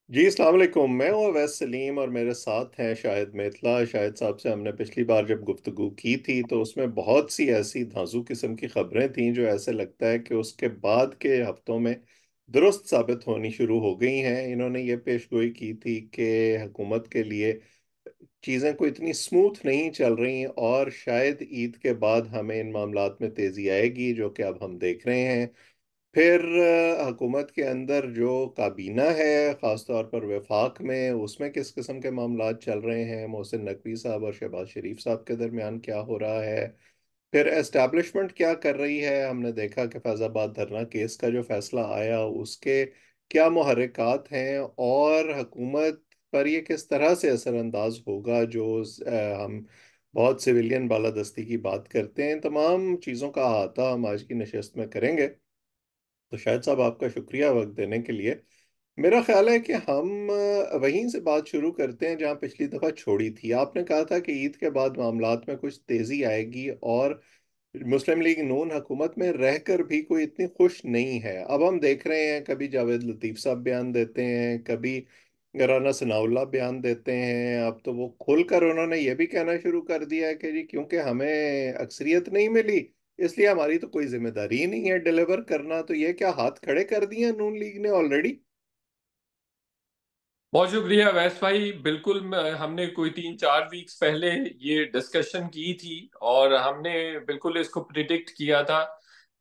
जी अस्सलाम वालेकुम। मैं हूँ अवैस सलीम और मेरे साथ हैं शाहिद मेतला। शाहिद साहब से हमने पिछली बार जब गुफ्तगू की थी तो उसमें बहुत सी ऐसी धांसू किस्म की खबरें थीं जो ऐसे लगता है कि उसके बाद के हफ्तों में दुरुस्त साबित होनी शुरू हो गई हैं। इन्होंने ये पेशगोई की थी कि हुकूमत के लिए चीज़ें कोई इतनी स्मूथ नहीं चल रही और शायद ईद के बाद हमें इन मामलात में तेज़ी आएगी, जो कि अब हम देख रहे हैं। फिर हुकूमत के अंदर जो काबीना है, ख़ास तौर पर वफाक में, उसमें किस किस्म के मामलात चल रहे हैं, मोहसिन नकवी साहब और शहबाज शरीफ साहब के दरमियान क्या हो रहा है। फिर एस्टैब्लिशमेंट क्या कर रही है। हमने देखा कि फैज़ाबाद धरना केस का जो फैसला आया उसके क्या मुहर्रिकात हैं और हुकूमत पर ये किस तरह से असरअंदाज होगा। जो हम बहुत सिविलियन बालादस्ती की बात करते हैं, तमाम चीज़ों का अहाता हम आज की नशस्त में करेंगे। तो शायद साहब, आपका शुक्रिया वक्त देने के लिए। मेरा ख्याल है कि हम वहीं से बात शुरू करते हैं जहां पिछली दफा छोड़ी थी। आपने कहा था कि ईद के बाद मामलात में कुछ तेजी आएगी और मुस्लिम लीग नून हुकूमत में रहकर भी कोई इतनी खुश नहीं है। अब हम देख रहे हैं, कभी जावेद लतीफ साहब बयान देते हैं, कभी राना सनाउल्लाह बयान देते हैं। अब तो वो खुलकर उन्होंने ये भी कहना शुरू कर दिया है कि जी क्योंकि हमें अक्सरियत नहीं मिली इसलिए हमारी तो कोई जिम्मेदारी ही नहीं है डिलीवर करना। तो ये क्या हाथ खड़े कर दिए हैं नून लीग ने ऑलरेडी? बहुत शुक्रिया वैस भाई। बिल्कुल हमने कोई 3-4 वीक्स पहले ये डिस्कशन की थी और हमने बिल्कुल इसको प्रिडिक्ट किया था।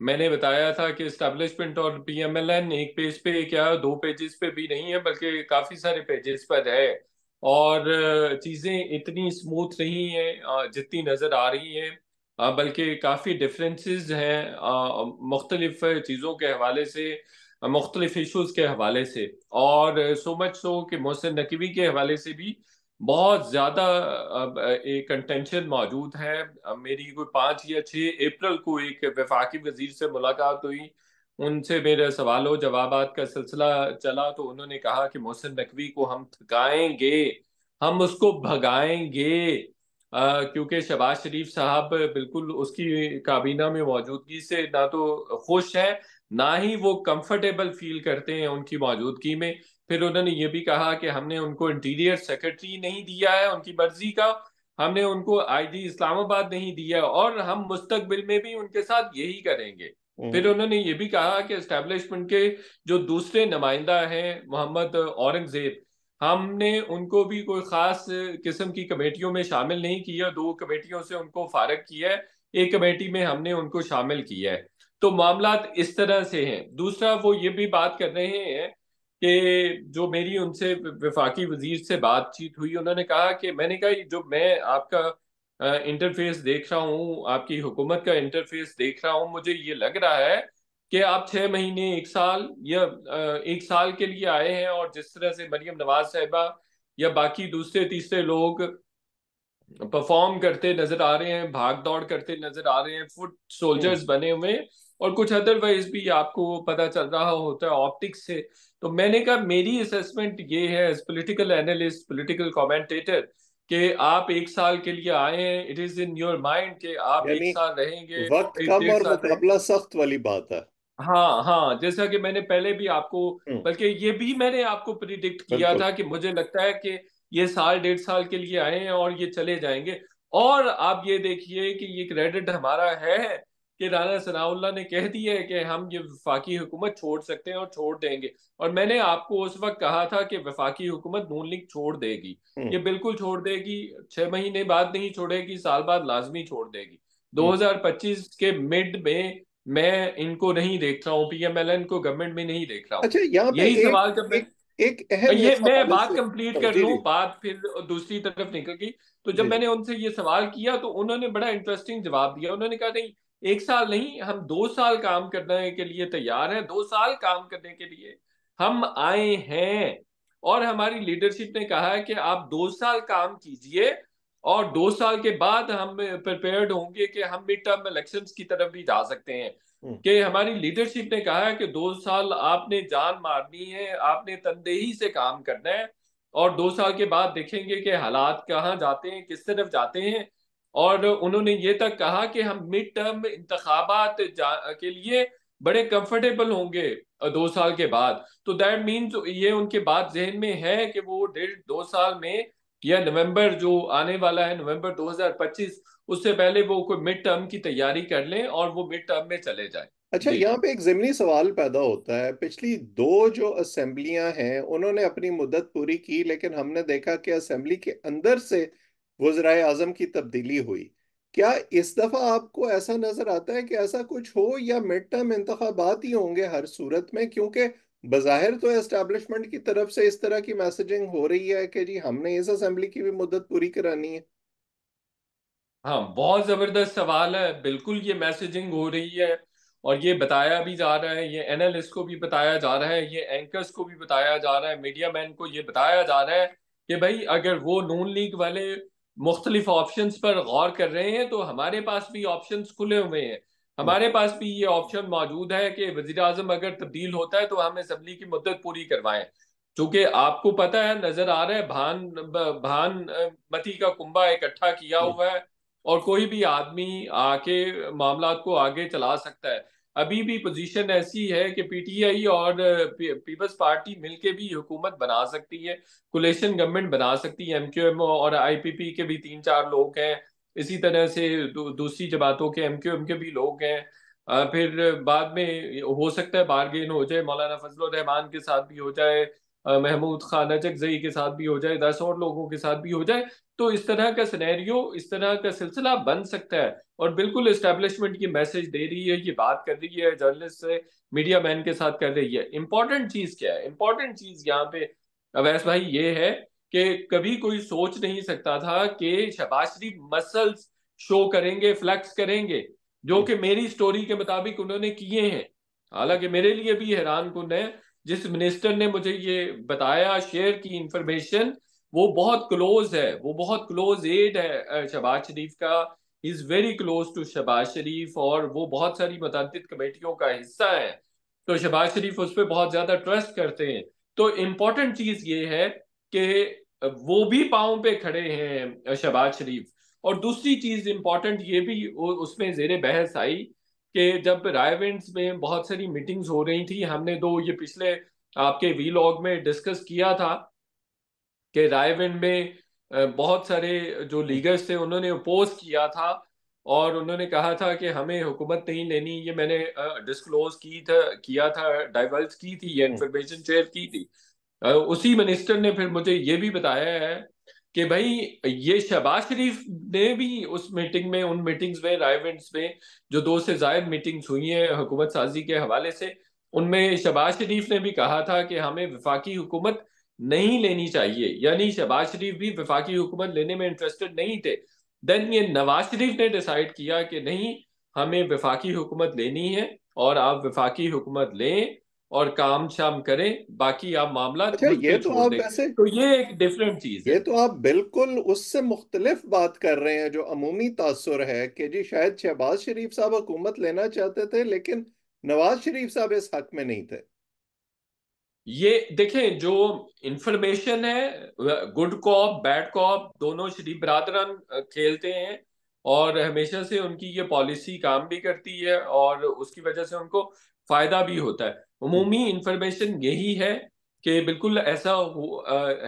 मैंने बताया था कि एस्टेब्लिशमेंट और पीएमएलएन एक पेज पे क्या 2 पेजेस पे भी नहीं है बल्कि काफी सारे पेजेस पर है। और चीजें इतनी स्मूथ नहीं है जितनी नजर आ रही है। बल्कि काफी डिफरेंसेस हैं मुख्तलिफ चीजों के हवाले से, मुख्तलिफ इशूज के हवाले से। और सो मच सो कि मोहसिन नकवी के हवाले से भी बहुत ज्यादा अब एक कंटेंशन मौजूद है। अब मेरी कोई 5 या 6 अप्रैल को एक वफाकी वजीर से मुलाकात हुई। उनसे मेरे सवालों जवाबात का सिलसिला चला तो उन्होंने कहा कि मोहसिन नकवी को हम थकाएंगे, हम उसको भगाएंगे। क्योंकि शहबाज शरीफ साहब बिल्कुल उसकी काबीना में मौजूदगी से ना तो खुश है, ना ही वो कंफर्टेबल फील करते हैं उनकी मौजूदगी में। फिर उन्होंने ये भी कहा कि हमने उनको इंटीरियर सेक्रेटरी नहीं दिया है उनकी मर्जी का, हमने उनको आईजी इस्लामाबाद नहीं दिया और हम मुस्तकबिल में भी उनके साथ यही करेंगे। फिर हम्म। उन्होंने ये भी कहा कि एस्टेब्लिशमेंट के जो दूसरे नुमाइंदा हैं मोहम्मद औरंगजेब, हमने उनको भी कोई खास किस्म की कमेटियों में शामिल नहीं किया। 2 कमेटियों से उनको फारग किया है, एक कमेटी में हमने उनको शामिल किया है। तो मामलात इस तरह से हैं। दूसरा वो ये भी बात कर रहे हैं कि जो मेरी उनसे वफाकी वजीर से बातचीत हुई, उन्होंने कहा कि मैंने कहा जो मैं आपका इंटरफेस देख रहा हूँ, आपकी हुकूमत का इंटरफेस देख रहा हूँ, मुझे ये लग रहा है कि आप 6 महीने, 1 साल या 1 साल के लिए आए हैं। और जिस तरह से मरियम नवाज साहिबा या बाकी दूसरे तीसरे लोग परफॉर्म करते नजर आ रहे हैं, भाग दौड़ करते नजर आ रहे हैं, फुट हम्म। सोल्जर्स बने हुए हैं, और कुछ अदरवाइज भी आपको पता चल रहा होता है ऑप्टिक्स से। तो मैंने कहा मेरी असेसमेंट ये है as political analyst, political commentator, कि आप 1 साल के लिए आए हैं, it is in your mind कि आप एक यानी साल रहेंगे, वक्त एक कम डेढ़ और साल रहेंगे। मुकाबला सख्त वाली बात है। हाँ हाँ, जैसा कि मैंने पहले भी आपको, हम्म। बल्कि ये भी मैंने आपको प्रिडिक्ट किया बिल्कुल। था कि मुझे लगता है कि ये साल डेढ़ साल के लिए आए हैं और ये चले जाएंगे। और आप ये देखिए कि ये क्रेडिट हमारा है कि राना सनाउल्लाह ने कह दिया है कि हम ये वफाकी हुकूमत छोड़ सकते हैं और छोड़ देंगे। और मैंने आपको उस वक्त कहा था कि वफाकी हुकूमत नून लीग छोड़ देगी, हम्म। ये बिल्कुल छोड़ देगी। 6 महीने बाद नहीं छोड़ेगी, साल बाद लाजमी छोड़ देगी। हम्म। 2025 के मिड में मैं इनको नहीं देख रहा हूँ, पीएमएलएन को गवर्नमेंट में नहीं देख रहा हूँ। अच्छा, यहाँ पे यही एक सवाल जब मैं, एक एक अहम ये इस मैं हवाले बात से। कंप्लीट कर जी लूं, जी। बात फिर दूसरी तरफ निकल गई। तो जब जी जी। मैंने उनसे ये सवाल किया तो उन्होंने बड़ा इंटरेस्टिंग जवाब दिया। उन्होंने कहा नहीं, 1 साल नहीं, हम 2 साल काम करने के लिए तैयार हैं, 2 साल काम करने के लिए हम आए हैं। और हमारी लीडरशिप ने कहा है कि आप 2 साल काम कीजिए और 2 साल के बाद हम प्रिपेयर्ड होंगे कि हम मिड टर्म इलेक्शंस की तरफ भी जा सकते हैं। हम्म। कि हमारी लीडरशिप ने कहा है कि 2 साल आपने जान मारनी है, आपने तनदेही से काम करना है, और 2 साल के बाद देखेंगे कि हालात कहाँ जाते हैं, किस तरफ जाते हैं। और उन्होंने ये तक कहा कि हम मिड टर्म इंतखाबात के लिए बड़े कंफर्टेबल होंगे 2 साल के बाद। तो दैट मीन्स ये उनके बात जहन में है कि वो 1.5 2 साल में, या नवंबर जो आने वाला है, नवंबर 2025, उससे पहले वो कोई मिड टर्म की तैयारी कर लें और वो मिड टर्म में चले जाएं। अच्छा, जी। यहाँ पे एक ज़िमनी सवाल पैदा होता है। पिछली दो जो असेंबलियां हैं उन्होंने अपनी मुद्दत पूरी की, लेकिन हमने देखा कि असेंबली के अंदर से वज़राए आज़म की तब्दीली हुई। क्या इस दफा आपको ऐसा नजर आता है कि ऐसा कुछ हो, या मिड टर्म इंतखाबात ही होंगे हर सूरत में? क्योंकि बज़ाहिर तो एस्टेब्लिशमेंट की तरफ से इस तरह की मैसेजिंग हो रही है कि जी हमने इस असेंबली की भी मुद्दत पूरी करानी है। हाँ, बहुत जबरदस्त सवाल है। बिल्कुल ये मैसेजिंग हो रही है, और ये बताया भी जा रहा है, ये एनालिस्ट को भी बताया जा रहा है, ये एंकर्स को भी बताया जा रहा है, मीडिया मैन को ये बताया जा रहा है कि भाई अगर वो नून लीग वाले मुख्तलिफ ऑप्शंस पर गौर कर रहे हैं तो हमारे पास भी ऑप्शंस खुले हुए हैं। हम्म। हमारे पास भी ये ऑप्शन मौजूद है कि वजीर आजम अगर तब्दील होता है तो हम असेंबली की मुद्दत पूरी करवाएं। चूंकि आपको पता है, नजर आ रहा है, भानमती का कुंभा इकट्ठा किया हम्म। हुआ है, और कोई भी आदमी आके मामला को आगे चला सकता है। अभी भी पोजीशन ऐसी है कि पीटीआई और पीपल्स पार्टी मिलके भी हुकूमत बना सकती है, कोलेशन गवर्नमेंट बना सकती है। एमक्यूएम और आईपीपी के भी 3 4 लोग हैं, इसी तरह से दूसरी जमातों के एमक्यूएम के भी लोग हैं। फिर बाद में हो सकता है बारगेन हो जाए, मौलाना फजल रहमान के साथ भी हो जाए, महमूद खान अचकजई के साथ भी हो जाए, 10 और लोगों के साथ भी हो जाए। तो इस तरह का सिनेरियो, इस तरह का सिलसिला बन सकता है। और बिल्कुल एस्टेब्लिशमेंट की मैसेज दे रही है, ये बात कर रही है जर्नलिस्ट से, मीडिया मैन के साथ कर रही है। इंपॉर्टेंट चीज क्या है? इंपॉर्टेंट चीज यहाँ पे अवैस भाई ये है कि कभी कोई सोच नहीं सकता था कि शहबाज शरीफ मसल्स शो करेंगे, फ्लेक्स करेंगे, जो हम्म। कि मेरी स्टोरी के मुताबिक उन्होंने किए हैं। हालांकि मेरे लिए भी हैरान कुन है, जिस मिनिस्टर ने मुझे ये बताया, शेयर की इंफॉर्मेशन, वो बहुत क्लोज है, वो बहुत क्लोज एड है शहबाज शरीफ का। Is very close to Shehbaz Sharif, और वो बहुत सारी मुतअद्दिद कमेटियों का हिस्सा है। तो शहबाज शरीफ उस पर बहुत ज्यादा ट्रस्ट करते हैं। तो इम्पोर्टेंट चीज ये है कि वो भी पाँव पे खड़े हैं शहबाज शरीफ। और दूसरी चीज इम्पोर्टेंट ये भी उसमें जेर बहस आई कि जब रायविंड्स में बहुत सारी मीटिंग्स हो रही थी, हमने दो ये पिछले आपके वीलॉग में डिस्कस किया था कि रायविंड में बहुत सारे जो लीगर्स थे उन्होंने अपोज किया था, और उन्होंने कहा था कि हमें हुकूमत नहीं लेनी। ये मैंने डिस्क्लोज की था, किया था, डाइवर्स की थी, ये हम्म। इंफॉर्मेशन शेयर की थी। उसी मिनिस्टर ने फिर मुझे ये भी बताया है कि भाई ये शहबाज शरीफ ने भी उस मीटिंग में, उन मीटिंग्स में, रायविंड्स में जो 2 से ज्यादा मीटिंग्स हुई हैं हुकूमत साजी के हवाले से, उनमें शहबाज शरीफ ने भी कहा था कि हमें वफाकी हुकूमत नहीं लेनी चाहिए, यानी शहबाज शरीफ भी वफाकी हुकूमत लेने में इंटरेस्टेड नहीं थे। देन ये नवाज शरीफ ने डिसाइड किया कि नहीं, हमें वफाकी हुकूमत लेनी है, और आप वफाकी हुकूमत लें और काम शाम करें, बाकी आप मामला अच्छा, मुझ ये पे तो छोड़ आप दें। वैसे, तो ये एक डिफरेंट चीज ये है। तो आप बिल्कुल उससे मुख्तलिफ बात कर रहे हैं जो अमूमी तासुर है कि जी शायद शहबाज शरीफ साहब हुकूमत लेना चाहते थे, लेकिन नवाज शरीफ साहब इस हक में नहीं थे। ये देखें, जो इंफॉर्मेशन है, गुड कॉप बैड कॉप दोनों शरीफ बरादरान खेलते हैं, और हमेशा से उनकी ये पॉलिसी काम भी करती है, और उसकी वजह से उनको फायदा भी होता है। हम्म। उमूमी इंफॉर्मेशन यही है कि बिल्कुल ऐसा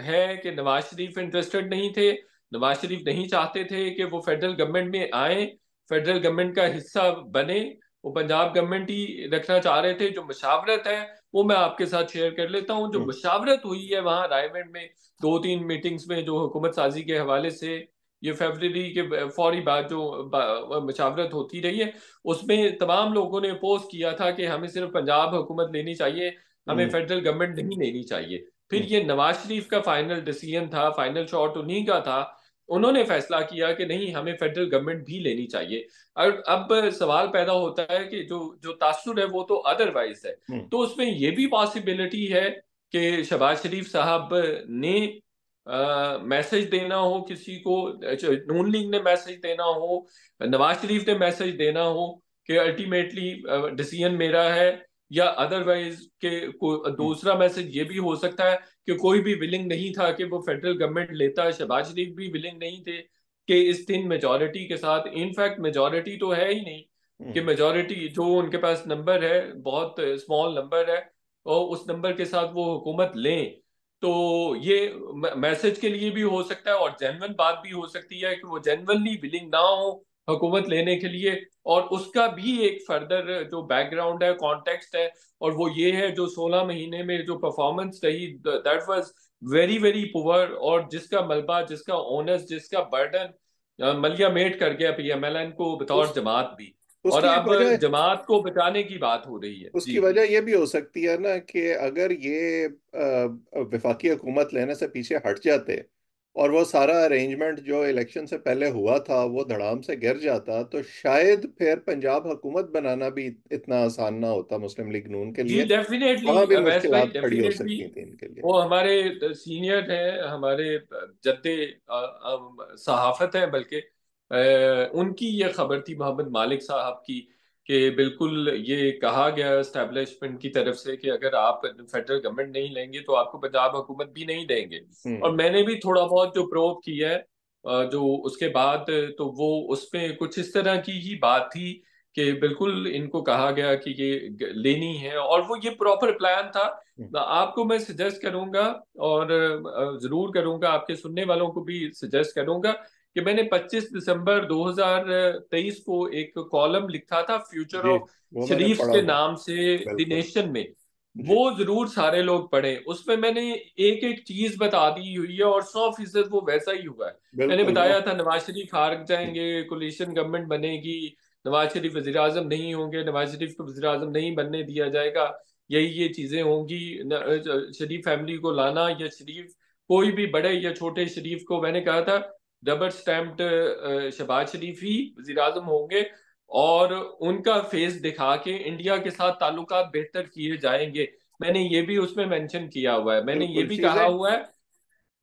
है कि नवाज शरीफ इंटरेस्टेड नहीं थे। नवाज शरीफ नहीं चाहते थे कि वो फेडरल गवर्नमेंट में आए, फेडरल गवर्नमेंट का हिस्सा बने। वो पंजाब गवर्नमेंट ही रखना चाह रहे थे। जो मुशावरत है वो मैं आपके साथ शेयर कर लेता हूँ। जो हम्म। मुशावरत हुई है वहां रायगढ़ में 2 3 मीटिंग्स में, जो हुकूमत साजी के हवाले से, ये फरवरी के फौरी बाद जो मुशावरत होती रही है, उसमें तमाम लोगों ने अपोज किया था कि हमें सिर्फ पंजाब हुकूमत लेनी चाहिए, हमें हम्म। फेडरल गवर्नमेंट नहीं लेनी चाहिए। फिर हम्म। ये नवाज शरीफ का फाइनल डिसीजन था, फाइनल शॉट उन्हीं का था। उन्होंने फैसला किया कि नहीं, हमें फेडरल गवर्नमेंट भी लेनी चाहिए। और अब सवाल पैदा होता है कि जो जो तासुर है वो तो अदरवाइज है। हम्म। तो उसमें ये भी पॉसिबिलिटी है कि शहबाज शरीफ साहब ने मैसेज देना हो किसी को, नून लीग ने मैसेज देना हो, नवाज शरीफ ने मैसेज देना हो कि अल्टीमेटली डिसीजन मेरा है, या अदरवाइज के हम्म। दूसरा मैसेज ये भी हो सकता है कि कोई भी विलिंग नहीं था कि वो फेडरल गवर्नमेंट लेता, शहबाज शरीफ भी विलिंग नहीं थे कि इस थिन मेजोरिटी के साथ, इनफैक्ट मेजोरिटी तो है ही नहीं, कि हम्म। मेजोरिटी जो उनके पास नंबर है बहुत स्मॉल नंबर है, और उस नंबर के साथ वो हुकूमत लें, तो ये मैसेज के लिए भी हो सकता है और जेन्युइन बात भी हो सकती है कि वो जेन्युइनली विलिंग ना हो हुकूमत लेने के लिए। और उसका भी एक फर्दर जो बैकग्राउंड है, कॉन्टेक्स्ट है, और वो ये है जो 16 महीने में जो परफॉर्मेंस रही, that was very very poor, और जिसका मलबा, जिसका ओनस, जिसका बर्डन मलिया मेट कर गया पीएमएलएन को बतौर उस जमात भी। और उसकी अब वजह जमात को बचाने की बात हो रही है। उसकी जी वजह यह भी हो सकती है ना कि अगर ये वफाकी हुकूमत लेने से पीछे हट जाते और वो सारा अरेंजमेंट जो इलेक्शन से पहले हुआ था वो धड़ाम से गिर जाता, तो शायद फिर पंजाब हुकूमत बनाना भी इतना आसान ना होता मुस्लिम लीग नून के जी, लिए। डेफिनेटली वहां भी वैस भाई, मुश्किलात खड़ी हो डेफिनेटली। सकती थी इनके लिए। वो हमारे सीनियर हैं, हमारे जद्दे सहाफत हैं बल्कि, उनकी ये खबर थी मोहम्मद मालिक साहब की, कि बिल्कुल ये कहा गया एस्टेब्लिशमेंट की तरफ से कि अगर आप फेडरल गवर्नमेंट नहीं लेंगे तो आपको पंजाब हुकूमत भी नहीं देंगे। और हम्म। मैंने भी थोड़ा बहुत जो प्रोब किया है जो उसके बाद, तो वो उसमें कुछ इस तरह की ही बात थी कि बिल्कुल इनको कहा गया कि ये लेनी है, और वो ये प्रॉपर प्लान था। हम्म। आपको मैं सजेस्ट करूंगा, और जरूर करूंगा, आपके सुनने वालों को भी सजेस्ट करूंगा, कि मैंने 25 दिसंबर 2023 को एक कॉलम लिखा था फ्यूचर जी, ऑफ वो मैंने शरीफ पढ़ा के था। नाम से द बिल्कुल। नेशन में। वो जी। जरूर सारे लोग पढ़ें, उसमें मैंने एक एक चीज बता दी हुई है, और 100% वो वैसा ही हुआ है। मैंने बिल्कुल वो। बताया था नवाज शरीफ हार जाएंगे, कोलिशन गवर्नमेंट बनेगी, नवाज शरीफ वजीर आजम नहीं होंगे, नवाज शरीफ को वजीर आजम नहीं बनने दिया जाएगा, यही ये चीजें होंगी। शरीफ फैमिली को लाना, या शरीफ कोई भी बड़े या छोटे शरीफ को, मैंने कहा था रबर स्टैम्प्ड शहबाज शरीफ ही वजीर आजम होंगे, और उनका फेस दिखा के इंडिया के साथ ताल्लुकात बेहतर किए जाएंगे। मैंने ये भी उसमें मेंशन किया हुआ है, मैंने ये बिल्कुल भी कहा चीजें। हुआ है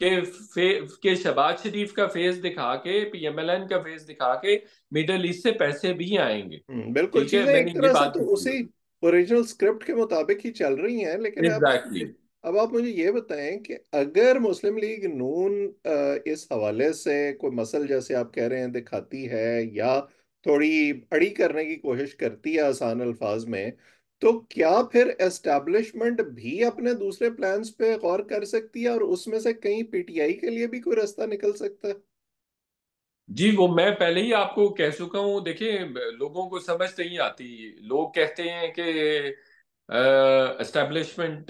कि के शहबाज शरीफ का फेस दिखा के, पीएमएलएन का फेस दिखा के मिडल ईस्ट से पैसे भी आएंगे। बिल्कुल ठीक है, चीजें एक मैंने ये तरह से बात तो भी की उसी हुई ओरिजिनल स्क्रिप्ट के मुताबिक ही चल रही हैं, लेकिन है। एग्जैक्टली। अब आप मुझे ये बताएं कि अगर मुस्लिम लीग नून इस हवाले से कोई मसल जैसे आप कह रहे हैं दिखाती है, या थोड़ी अड़ी करने की कोशिश करती है आसान अल्फाज में, तो क्या फिर एस्टैब्लिशमेंट भी अपने दूसरे प्लान्स पे गौर कर सकती है और उसमें से कहीं पीटीआई के लिए भी कोई रास्ता निकल सकता है? जी, वो मैं पहले ही आपको कह चुका हूँ। देखिए, लोगों को समझ नहीं आती। लोग कहते हैं कि एस्टेब्लिशमेंट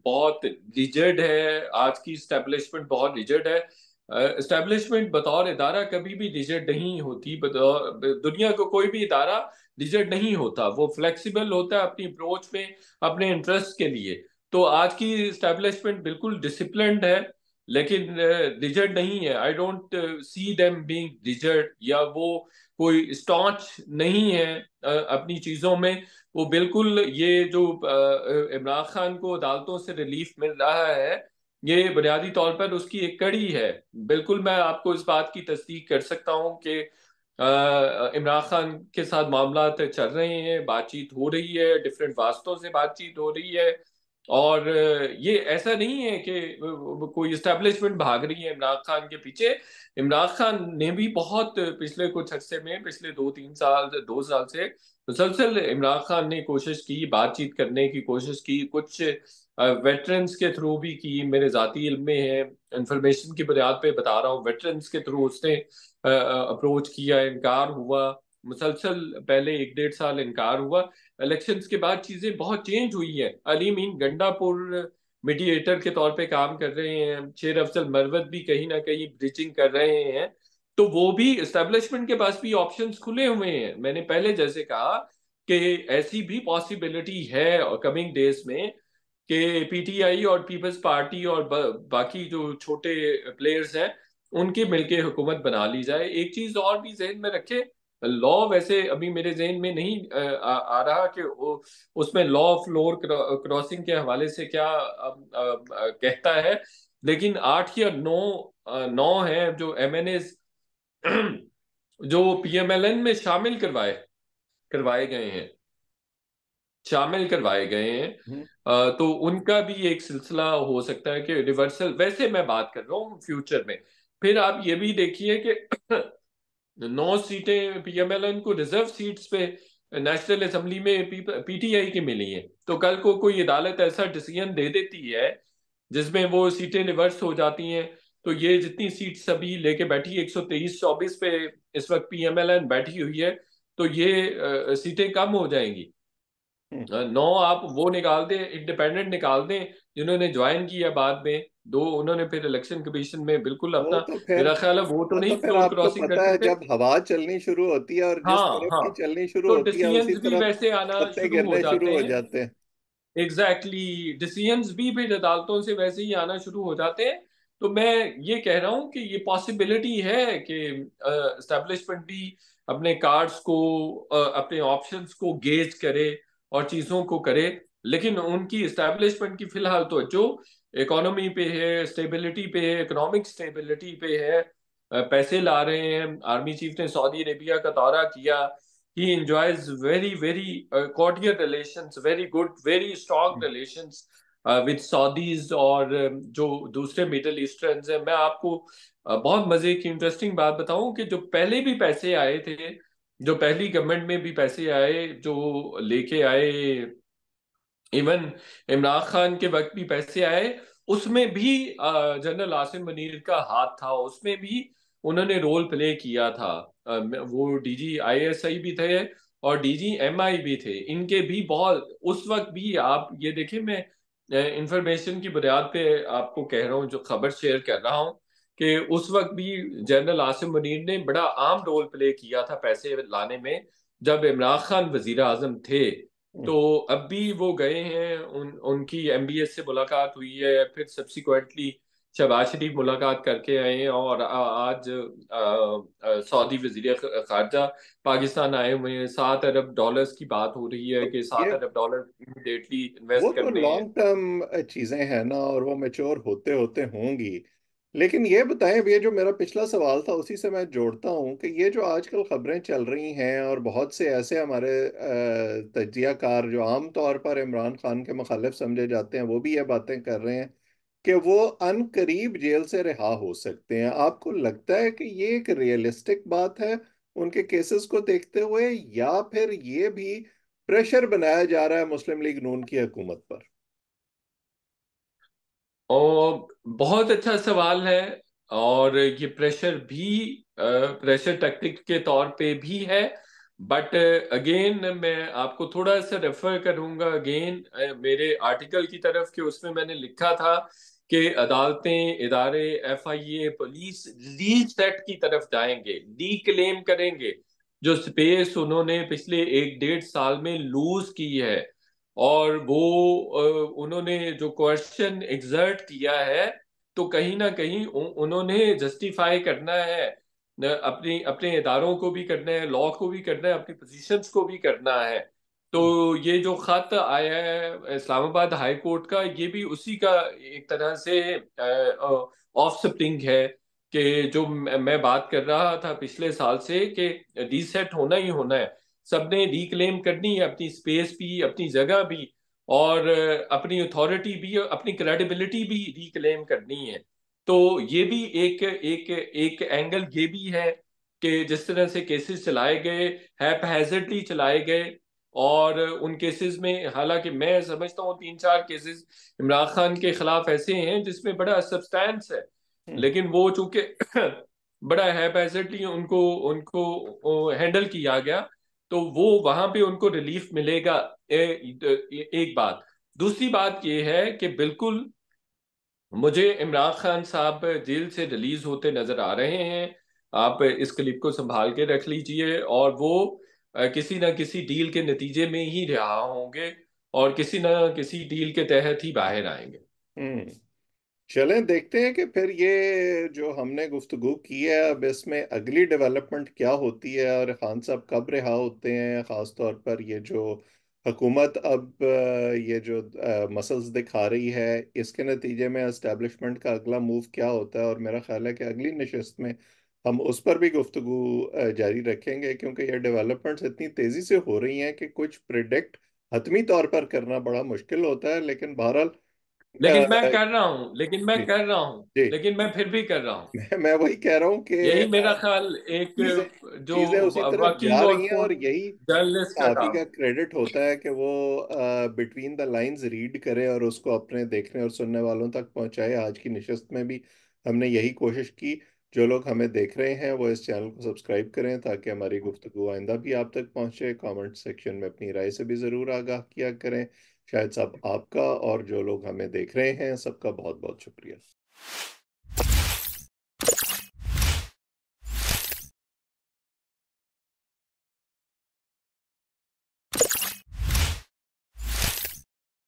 बहुत रिजिड है, आज की एस्टेब्लिशमेंट बहुत रिजिड है। एस्टेब्लिशमेंट बतौर इदारा कभी भी रिजिड नहीं होती, बतौर दुनिया को कोई भी इदारा रिजिड नहीं होता, वो फ्लेक्सिबल होता है अपनी अप्रोच में, अपने इंटरेस्ट के लिए। तो आज की एस्टेब्लिशमेंट बिल्कुल डिसिप्लिन्ड है, लेकिन रिजल्ट नहीं है। I don't see them being result, या वो कोई स्टॉन्च नहीं है अपनी चीजों में। वो बिल्कुल ये जो इमरान खान को अदालतों से रिलीफ मिल रहा है, ये बुनियादी तौर पर उसकी एक कड़ी है। बिल्कुल मैं आपको इस बात की तस्दीक कर सकता हूँ कि इमरान खान के साथ मामला चल रहे हैं, बातचीत हो रही है, डिफरेंट वास्तों से बातचीत हो रही है। और ये ऐसा नहीं है कि कोई इस्टेब्लिशमेंट भाग रही है इमरान खान के पीछे। इमरान खान ने भी बहुत पिछले कुछ अरसे में, पिछले 2-3 साल, 2 साल से मुसलसल इमरान खान ने कोशिश की, बातचीत करने की कोशिश की, कुछ वेटरन्स के थ्रू भी की। मेरे जाती इल्म में है, इंफॉर्मेशन की बुनियाद पे बता रहा हूँ, वेटरन्स के थ्रू उसने अप्रोच किया, इनकार हुआ मुसलसल, पहले 1-1.5 साल इनकार हुआ। इलेक्शंस के बाद चीजें बहुत चेंज हुई है। अली मीन गंडापुर मीडिएटर के तौर पे काम कर रहे हैं, शेर अफजल मरवत भी कहीं ना कहीं ब्रिजिंग कर रहे हैं। तो वो भी एस्टेब्लिशमेंट के पास भी ऑप्शंस खुले हुए हैं। मैंने पहले जैसे कहा कि ऐसी भी पॉसिबिलिटी है कमिंग डेज में कि पीटीआई और पीपल्स पार्टी और बाकी जो छोटे प्लेयर्स हैं, उनके मिलके हुकूमत बना ली जाए। एक चीज और भी जहन में रखे, लॉ वैसे अभी मेरे जहन में नहीं आ रहा कि उसमें लॉ ऑफ फ्लोर क्रॉसिंग के हवाले से क्या कहता है, लेकिन 8 या 9 हैं जो एमएनए जो पीएमएलएन में करवाए गए हैं, शामिल करवाए गए हैं। हम्म। तो उनका भी एक सिलसिला हो सकता है कि रिवर्सल, वैसे मैं बात कर रहा हूँ फ्यूचर में। फिर आप ये भी देखिए कि 9 सीटें पीएमएलएन को रिजर्व सीट्स पे नेशनल असेंबली में पीटीआई की मिली हैं। तो कल को कोई अदालत ऐसा डिसीजन दे देती है जिसमें वो सीटें रिवर्स हो जाती हैं, तो ये जितनी सीट सभी लेके बैठी 123-24 पे इस वक्त पीएमएलएन बैठी हुई है, तो ये सीटें कम हो जाएंगी। हम्म। 9 आप वो निकाल दें, इंडिपेंडेंट निकाल दें जिन्होंने ज्वाइन किया बाद में, दो उन्होंने फिर इलेक्शन कमीशन में बिल्कुल वो अपना, तो फिर मेरा ख्याल है वो तो वो तो नहीं फिर फ्लोर आपको क्रॉसिंग पता करते है, थे। जब हवा चलनी शुरू होती है और जिस हाँ तरफ हाँ। की चलनी शुरू तो होती है उसी डिसीजंस भी तरफ वैसे आना पत्ते शुरू हो गिरने शुरू जाते हो हैं। जाते हैं। एग्जैक्टली exactly, डिसीजंस भी फिर अदालतों से वैसे ही आना शुरू हो जाते हैं। तो मैं ये कह रहा हूँ कि ये पॉसिबिलिटी है कि एस्टेब्लिशमेंट भी अपने कार्ड्स को, अपने ऑप्शंस को गेज करे और चीजों को करे। लेकिन उनकी एस्टेब्लिशमेंट की फिलहाल तो जो इकोनॉमी पे है, स्टेबिलिटी पे है, इकोनॉमिक स्टेबिलिटी पे है, पैसे ला रहे हैं। आर्मी चीफ ने सऊदी अरेबिया का दौरा किया। he enjoys very cordial relations, very good, very strong relations with Saudis और जो दूसरे मिडल ईस्टर्न्स हैं। मैं आपको बहुत मजे की इंटरेस्टिंग बात बताऊं कि जो पहले भी पैसे आए थे, जो पहली गवर्नमेंट में भी पैसे आए, जो लेके आए, इवन इमरान खान के वक्त भी पैसे आए, उसमें भी जनरल आसिम मुनीर का हाथ था, उसमें भी उन्होंने रोल प्ले किया था। वो डीजी आईएसआई भी थे और डीजी एमआई भी थे, इनके भी बहुत उस वक्त भी, आप ये देखिए, मैं इंफॉर्मेशन की बुनियाद पे आपको कह रहा हूँ, जो खबर शेयर कर रहा हूँ, कि उस वक्त भी जनरल आसिम मुनीर ने बड़ा आम रोल प्ले किया था पैसे लाने में, जब इमरान खान वजीर आजम थे। तो अब भी वो गए हैं, उनकी एमबीएस से मुलाकात हुई है, फिर सब्सिक्वेंटली शहबाज शरीफ मुलाकात करके आए हैं, और आज सऊदी वजीर खारजा पाकिस्तान आए हुए हैं। $7 अरब की बात हो रही है तो कि ये $7 अरब इमीडिएटली वो इन्वेस्ट तो करने हैं। लॉन्ग टर्म चीजें हैं ना, और वो मैच्योर होते होते होंगी। लेकिन ये बताएं, अब ये जो मेरा पिछला सवाल था उसी से मैं जोड़ता हूँ कि ये जो आजकल खबरें चल रही हैं और बहुत से ऐसे हमारे तज्जियाकार जो आम तौर पर इमरान खान के मुखालिफ समझे जाते हैं, वो भी ये बातें कर रहे हैं कि वो अन करीब जेल से रिहा हो सकते हैं। आपको लगता है कि ये एक रियलिस्टिक बात है उनके केसेस को देखते हुए, या फिर ये भी प्रेशर बनाया जा रहा है मुस्लिम लीग नून की हुकूमत पर? और बहुत अच्छा सवाल है, और ये प्रेशर भी प्रेशर टैक्टिक के तौर पे भी है। बट अगेन मैं आपको थोड़ा सा रेफर करूंगा अगेन मेरे आर्टिकल की तरफ, कि उसमें मैंने लिखा था कि अदालतें, इदारे, एफआईए, पुलिस लीज सेट की तरफ जाएंगे, डी करेंगे जो स्पेस उन्होंने पिछले 1-1.5 साल में लूज की है। और वो उन्होंने जो क्वेश्चन एग्जर्ट किया है, तो कहीं ना कहीं उन्होंने जस्टिफाई करना है, अपनी अपने इदारों को भी करना है, लॉ को भी करना है, अपनी पोजीशंस को भी करना है। तो ये जो खत आया है इस्लामाबाद हाई कोर्ट का, ये भी उसी का एक तरह से ऑफ स्प्रिंग है, कि जो मैं बात कर रहा था पिछले साल से, कि रीसेट होना ही होना है। सबने रिक्लेम करनी है अपनी स्पेस भी, अपनी जगह भी, और अपनी अथॉरिटी भी, अपनी क्रेडिबिलिटी भी रिक्लेम करनी है। तो ये भी एक एक एक एंगल ये भी है कि जिस तरह से केसेस चलाए गए, हैपहैजर्डली चलाए गए, और उन केसेस में, हालांकि मैं समझता हूँ 3-4 केसेस इमरान खान के खिलाफ ऐसे हैं जिसमें बड़ा सब्सटेंस है, हम्म। लेकिन वो चूंकि बड़ा हैपहैजर्डली उनको उनको हैंडल किया गया, तो वो वहां पे उनको रिलीफ मिलेगा। एक बात। दूसरी बात ये है कि बिल्कुल मुझे इमरान खान साहब जेल से रिलीज होते नजर आ रहे हैं। आप इस क्लिप को संभाल के रख लीजिए, और वो किसी ना किसी डील के नतीजे में ही रिहा होंगे, और किसी ना किसी डील के तहत ही बाहर आएंगे। हम्म। चलें देखते हैं कि फिर ये जो हमने गुफ्तगू की है, अब इसमें अगली डेवलपमेंट क्या होती है और खान साहब कब रिहा होते हैं। ख़ास तौर पर ये जो हुकूमत अब ये जो मसल्स दिखा रही है, इसके नतीजे में एस्टेब्लिशमेंट का अगला मूव क्या होता है। और मेरा ख्याल है कि अगली नशस्त में हम उस पर भी गुफ्तगू जारी रखेंगे, क्योंकि ये डेवलपमेंट्स इतनी तेज़ी से हो रही हैं कि कुछ प्रिडिक्ट हतमी तौर पर करना बड़ा मुश्किल होता है। लेकिन बहरहाल लेकिन मैं अ, कर रहा हूँ, लेकिन मैं जी कर रहा हूँ, जी। लेकिन मैं फिर भी कर रहा हूँ। मैं वही कह रहा हूँ कि यही मेरा ख्याल एक चीजें जो चीजें उसी तरफ जा वर्किंग और रही हैं, और फोन यही जर्नलिस्ट का सहाफी काम का है। क्रेडिट होता है कि वो बिटवीन द लाइंस रीड करे और उसको अपने देखने और सुनने वालों तक पहुंचाए। आज की नशिस्त में भी हमने यही कोशिश की। जो लोग हमें देख रहे हैं वो इस चैनल को सब्सक्राइब करें ताकि हमारी गुफ्तगू आइंदा भी आप तक पहुंचे। कमेंट सेक्शन में अपनी राय से भी ज़रूर आगाह किया करें। शायद साहब, आपका और जो लोग हमें देख रहे हैं सबका बहुत बहुत शुक्रिया।